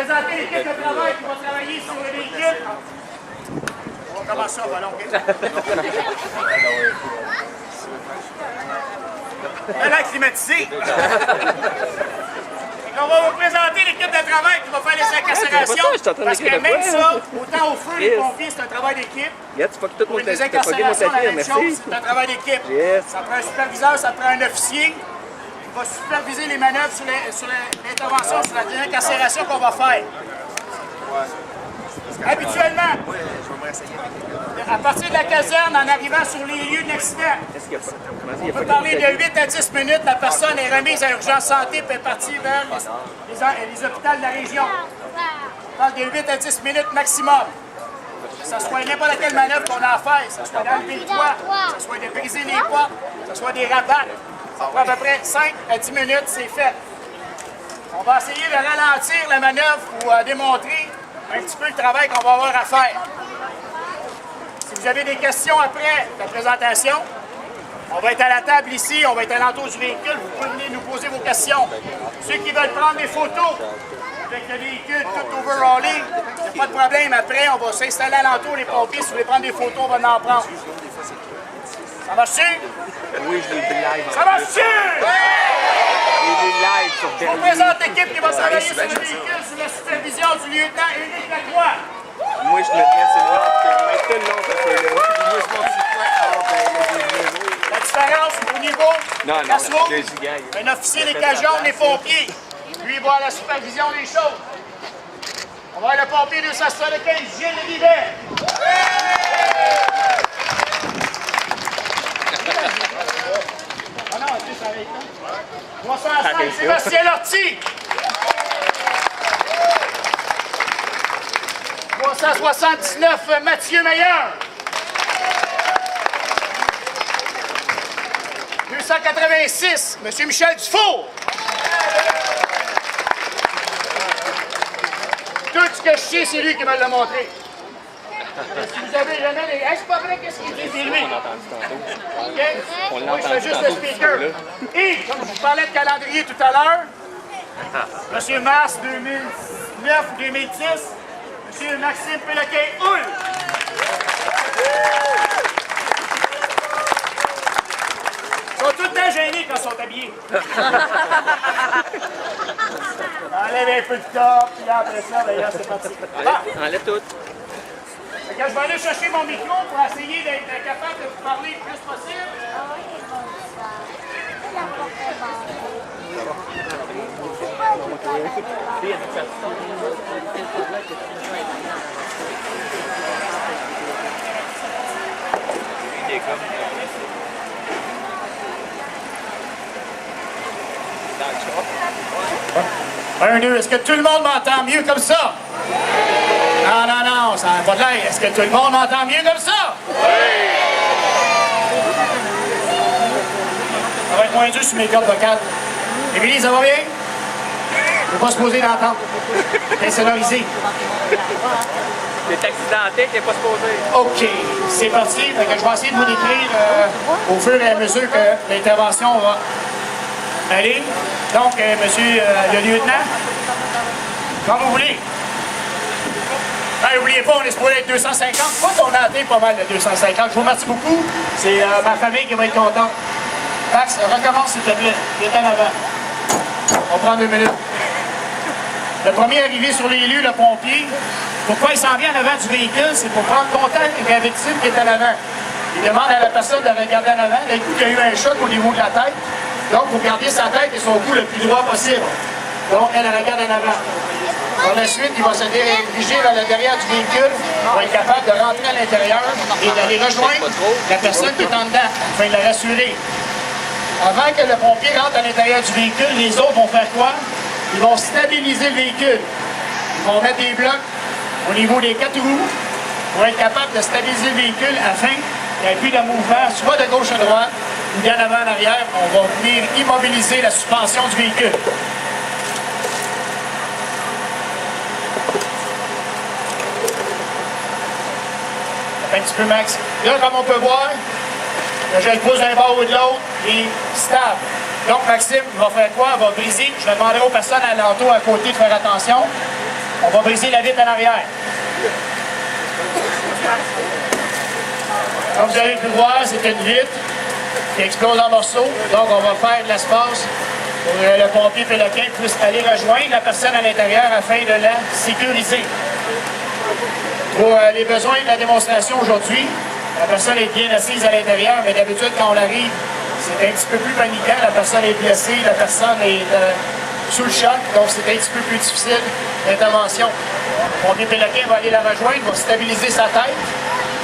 présenter l'équipe de travail qui va travailler sur le véhicule. On commence ça, ballon, OK? Elle a climatisé. On va vous présenter l'équipe de travail qui va faire les incarcérations. Parce que même ça, autant au feu, les pompiers, c'est un travail d'équipe. Pour les incarcérations, la même chose, c'est un travail d'équipe. Ça prend un superviseur, ça prend un officier qui va superviser les manœuvres sur l'intervention, sur la désincarcération qu'on va faire. Habituellement, à partir de la caserne, en arrivant sur les lieux de l'accident, on peut parler de 8 à 10 minutes, la personne est remise à urgence santé et est partie vers les hôpitaux de la région. On parle de 8 à 10 minutes maximum. Que ce soit n'importe quelle manœuvre qu'on a à faire, que ce soit d'enlever le toit, que ce soit de briser les portes, que ce soit des rabattes, ça prend à peu près 5 à 10 minutes, c'est fait. On va essayer de ralentir la manœuvre pour démontrer un petit peu le travail qu'on va avoir à faire. Si vous avez des questions après la présentation, on va être à la table ici, on va être à l'entour du véhicule, vous pouvez venir nous poser vos questions. Ceux qui veulent prendre des photos avec le véhicule tout overallé, il n'y a pas de problème. Après, on va s'installer à l'entour, les pompiers, si vous voulez prendre des photos, on va en prendre. Ça marche-tu? Oui, je l'ai vu live. Ça marche-tu? Je l'ai vu live sur Je vous présente l'équipe qui va travailler sur le véhicule sous la supervision du lieutenant Éric Lacroix. Moi, je me tiens sur le long, tout le long, parce que là, moi, je m'en suis fait La différence au niveau Casmo, le gigant. un officier des cajons, des pompiers. Lui, il va à la supervision des choses. On va avoir le pompier 275, Gilles Livet. Ah non, ça avec toi. 305, Sébastien Lortie. 379, Mathieu Meilleur. 286, M. Michel Dufour. Tout ce que je sais, c'est lui qui me l'a montré. Si vous avez jamais les... Hey, c'est pas vrai, qu'est-ce qu'il dit, c'est lui. OK? Moi, je fais juste le speaker. Et, comme je vous parlais de calendrier tout à l'heure, M. Mars 2009-2010, M. Maxime Péloquin-Houle. Ils sont tout le temps gênés quand ils sont habillés. Enlève un peu de top, puis là, après ça, d'ailleurs, c'est parti. Enlève tout. Je vais aller chercher mon micro pour essayer d'être capable de vous parler le plus possible. Un, deux, est-ce que tout le monde m'entend mieux comme ça? Non, non, non, ça n'a pas de l'air. Est-ce que tout le monde m'entend mieux comme ça? Oui! Ça va être moins dur sur mes cordes vocales. Émilie, ça va bien? Je ne peux pas se poser d'entendre. T'es sonorisé. T'es accidenté, t'es pas supposé. OK, c'est parti. Fait que je vais essayer de vous décrire au fur et à mesure que l'intervention va aller. Donc, monsieur le lieutenant, comme vous voulez. N'oubliez pas, on est supposé être 250. Moi, on a atteint pas mal de 250. Je vous remercie beaucoup. C'est ma famille qui va être contente. Max, recommence s'il te plaît. Viens en avant. On prend 2 minutes. Le premier arrivé sur les lieux, le pompier, pourquoi il s'en vient en avant du véhicule? C'est pour prendre contact avec la victime qui est en avant. Il demande à la personne de regarder en avant. D'un coup, il y a eu un choc au niveau de la tête. Donc, vous gardez sa tête et son cou le plus droit possible. Donc, elle regarde en avant. Par la suite, il va se diriger vers le derrière du véhicule pour être capable de rentrer à l'intérieur et d'aller rejoindre la personne qui est en dedans, afin de la rassurer. Avant que le pompier rentre à l'intérieur du véhicule, les autres vont faire quoi? Ils vont stabiliser le véhicule. Ils vont mettre des blocs au niveau des 4 roues pour être capable de stabiliser le véhicule afin qu'il n'y ait plus de mouvement, soit de gauche à droite ou d'en avant en arrière. On va venir immobiliser la suspension du véhicule. Un petit peu, Max. Là, comme on peut voir, je le pose d'un bord ou de l'autre, il est stable. Donc, Maxime va faire quoi? Il va briser. Je vais demander aux personnes alentour à côté de faire attention. On va briser la vitre en arrière. Comme vous avez pu voir, c'est une vitre qui explose en morceaux. Donc, on va faire de l'espace pour que le pompier Péloquin puisse aller rejoindre la personne à l'intérieur afin de la sécuriser. Pour les besoins de la démonstration aujourd'hui, la personne est bien assise à l'intérieur, mais d'habitude, quand on arrive, c'est un petit peu plus paniquant. La personne est blessée, la personne est sous le choc, donc c'est un petit peu plus difficile l'intervention. Le pompier Péloquin va aller la rejoindre, va stabiliser sa tête,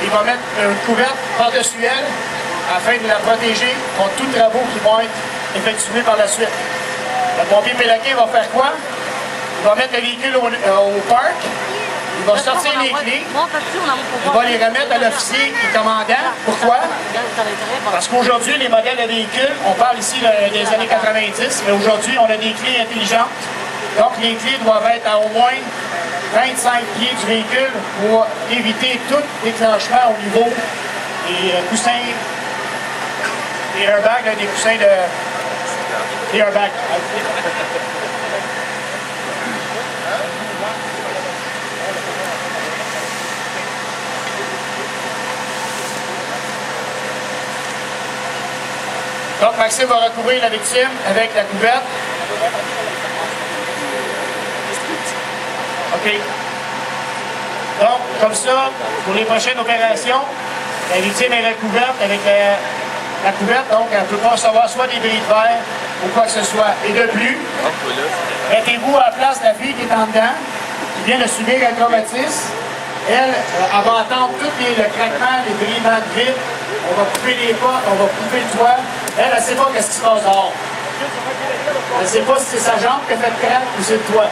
il va mettre une couverte par-dessus elle afin de la protéger contre tous les travaux qui vont être effectués par la suite. Le pompier Péloquin va faire quoi? Il va mettre le véhicule au parc, il va sortir les clés, il va les remettre à l'officier qui est commandant. Pourquoi? Parce qu'aujourd'hui, les modèles de véhicules, on parle ici des années 90, mais aujourd'hui, on a des clés intelligentes. Donc, les clés doivent être à au moins 25 pieds du véhicule pour éviter tout déclenchement au niveau des coussins, des airbags, là, des coussins de... des airbags. Donc, Maxime va recouvrir la victime avec la couverte. OK. Donc, comme ça, pour les prochaines opérations, la victime est recouverte avec la couverte, donc elle ne peut pas recevoir soit des bris de verre ou quoi que ce soit. Et de plus, mettez-vous à la place de la fille qui est en dedans, qui vient de subir un traumatisme. Elle va entendre tout le craquement, les brillements de vitre. On va couper les portes, on va couper le toit. Elle ne sait pas ce qui se passe dehors. Elle ne sait pas si c'est sa jambe qui a fait craque ou c'est le toit.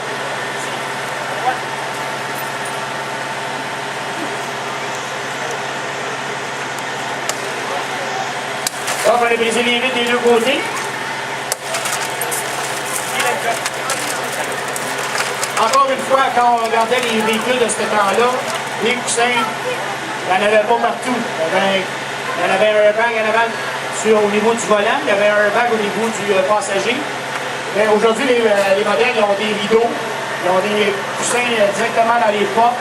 Donc, on va briser les vitres des deux côtés. Encore une fois, quand on regardait les véhicules de ce temps-là, les coussins, il n'y en avait pas partout. Il y en avait un airbag en avant au niveau du volant, il y avait un airbag au niveau du passager. Mais aujourd'hui, les modèles ils ont des rideaux, ils ont des coussins directement dans les portes.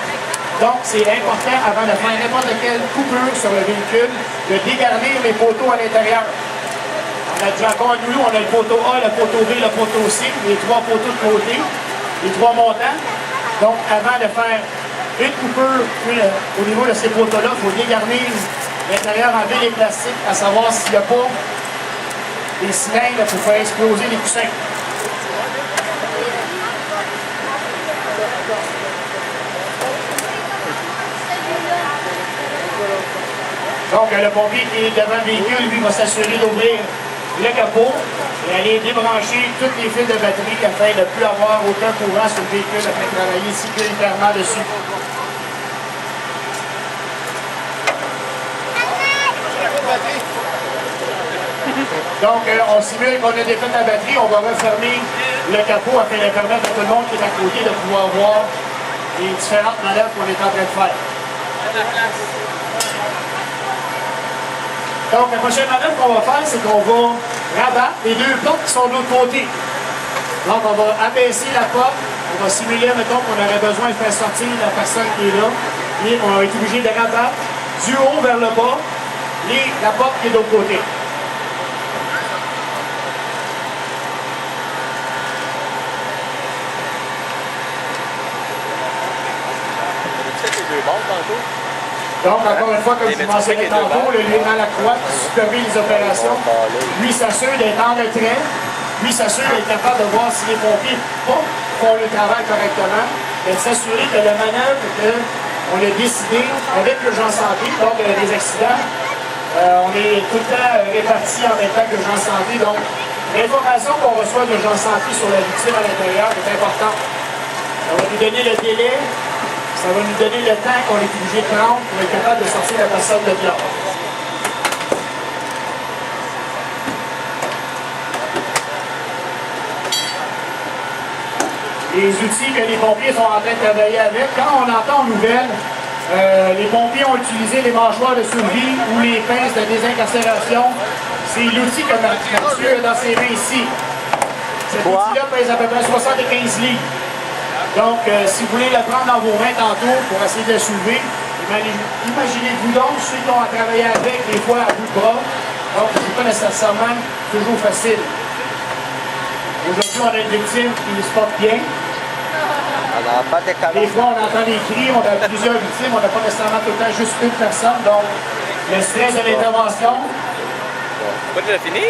Donc, c'est important, avant de faire n'importe quelle coupure sur le véhicule, de dégarnir les poteaux à l'intérieur. On a déjà encore nous, on a le poteau A, le poteau B, le poteau C, les trois poteaux de côté, les trois montants. Donc, avant de faire une coupure au niveau de ces poteaux-là, il faut dégarnir l'intérieur, enlever les plastiques, à savoir s'il n'y a pas des cylindres pour faire exploser les coussins. Donc, le pompier qui est devant le véhicule, lui, va s'assurer d'ouvrir le capot et aller débrancher tous les fils de batterie afin de ne plus avoir aucun courant sur le véhicule afin de travailler sécuritairement dessus. Donc, on simule qu'on a défait la batterie, on va refermer le capot afin de permettre à tout le monde qui est à côté de pouvoir voir les différentes manœuvres qu'on est en train de faire. Donc, la prochaine manœuvre qu'on va faire, c'est qu'on va rabattre les deux portes qui sont de l'autre côté. Donc, on va abaisser la porte, on va simuler, mettons, qu'on aurait besoin de faire sortir la personne qui est là, et on va être obligé de rabattre du haut vers le bas, la porte qui est de l'autre côté. Donc, encore une fois, comme je mentionnais tantôt, le lieutenant Lacroix qui supervise les opérations, lui s'assure d'être en retrait, lui s'assure d'être capable de voir si les pompiers font le travail correctement, et de s'assurer que la manœuvre qu'on a décidé avec l'urgence santé, donc des accidents, on est tout le temps répartis en même temps que l'urgence santé. Donc, l'information qu'on reçoit de l'urgence santé sur la victime à l'intérieur est importante. Ça va nous donner le délai. Ça va nous donner le temps qu'on est obligé de prendre pour être capable de sortir la personne de là. Les outils que les pompiers sont en train de travailler avec, quand on entend en nouvelles, les pompiers ont utilisé les mâchoires de survie ou les pinces de désincarcération. C'est l'outil que Mathieu a dans ses mains ici. Cet outil-là pèse à peu près 75 livres. Donc, si vous voulez le prendre dans vos mains tantôt pour essayer de le soulever, imaginez-vous donc ceux qui ont à travailler avec, des fois à bout de bras. Donc, ce n'est pas nécessairement toujours facile. Aujourd'hui, on a une victime qui se porte bien. Des fois, on entend des cris, on a plusieurs victimes, on n'a pas nécessairement tout le temps juste une personne. Donc, le stress de l'intervention. Pas déjà fini?